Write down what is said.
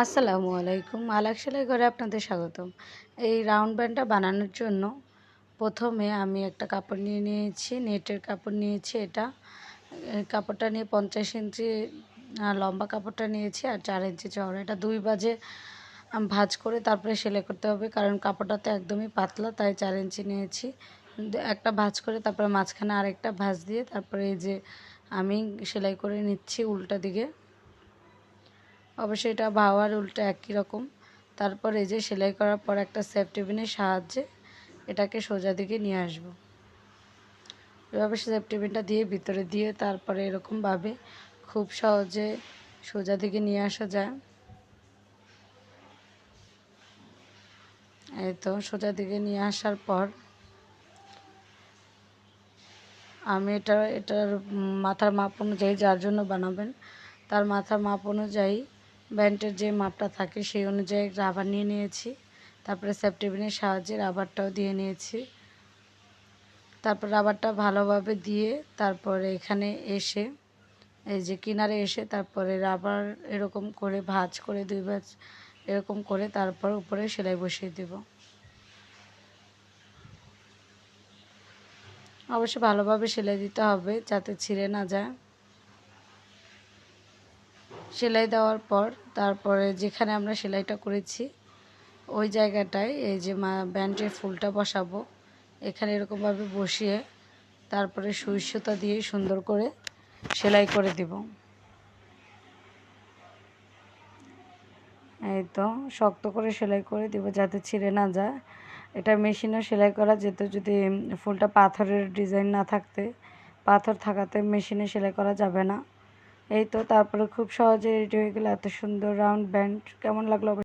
আসসালামু আলাইকুম। আলাক সেলাই ঘরে আপনাদের স্বাগতম। এই রাউন্ড ব্যান্ডটা বানানোর জন্য প্রথমে আমি একটা কাপড় নিয়ে নিয়েছি, নেটের কাপড় নিয়েছি। এটা কাপড়টা নিয়ে 50 ইঞ্চি লম্বা কাপড়টা নিয়েছি আর 4 ইঞ্চি চওড়া। এটা 2 ভাঁজে ভাঁজ করে তারপরে সেলাই করতে হবে, কারণ কাপড়টা তো একদমই পাতলা, তাই 4 ইঞ্চি নিয়েছি। একটা ভাঁজ করে তারপরে মাঝখানে আরেকটা ভাঁজ দিয়ে তারপরে এই যে আমি সেলাই করে নিচ্ছি উল্টা দিকে। অবশ্যই এটা বাহুর উল্টা একই রকম। তারপর এই যে সেলাই করার পর একটা সেফটি পিনের সাহায্যে এটাকে সোজা দিকে নিয়ে আসব। এভাবে সেফটি পিনটা দিয়ে ভিতরে দিয়ে তারপরে এরকমভাবে খুব সহজে সোজা দিকে নিয়ে আসা যায়। এই তো সোজা দিকে নিয়ে আসার পর আমি এটার মাথার মাপ অনুযায়ী, যার জন্য বানাবেন তার মাথার মাপ অনুযায়ী ব্যান্ডের যে মাপটা থাকে সেই অনুযায়ী রাবার নিয়ে নিয়েছি। তারপরে সেফটি পিনের সাহায্যে রাবারটাও দিয়ে নিয়েছি। তারপর রাবারটা ভালোভাবে দিয়ে তারপরে এখানে এসে এই যে কিনারে এসে তারপরে রাবার এরকম করে ভাঁজ করে 2 ভাঁজ এরকম করে তারপর উপরে সেলাই বসিয়ে দেব। অবশ্যই ভালোভাবে সেলাই দিতে হবে যাতে ছিঁড়ে না যায়। সেলাই দেওয়ার পর তারপরে যেখানে আমরা সেলাইটা করেছি ওই জায়গাটায় এই যে ব্যান্ডের ফুলটা বসাবো। এখানে এরকমভাবে বসিয়ে তারপরে সুই সুতা দিয়ে সুন্দর করে সেলাই করে দেব। এই তো শক্ত করে সেলাই করে দেব যাতে ছিঁড়ে না যায়। এটা মেশিনে সেলাই করা যেত যদি ফুলটা পাথরের ডিজাইন না থাকতে, পাথর থাকাতে মেশিনে সেলাই করা যাবে না। এই তো তারপরে খুব সহজে রেডি হয়ে গেল এত সুন্দর রাউন্ড ব্যান্ড। কেমন লাগলো?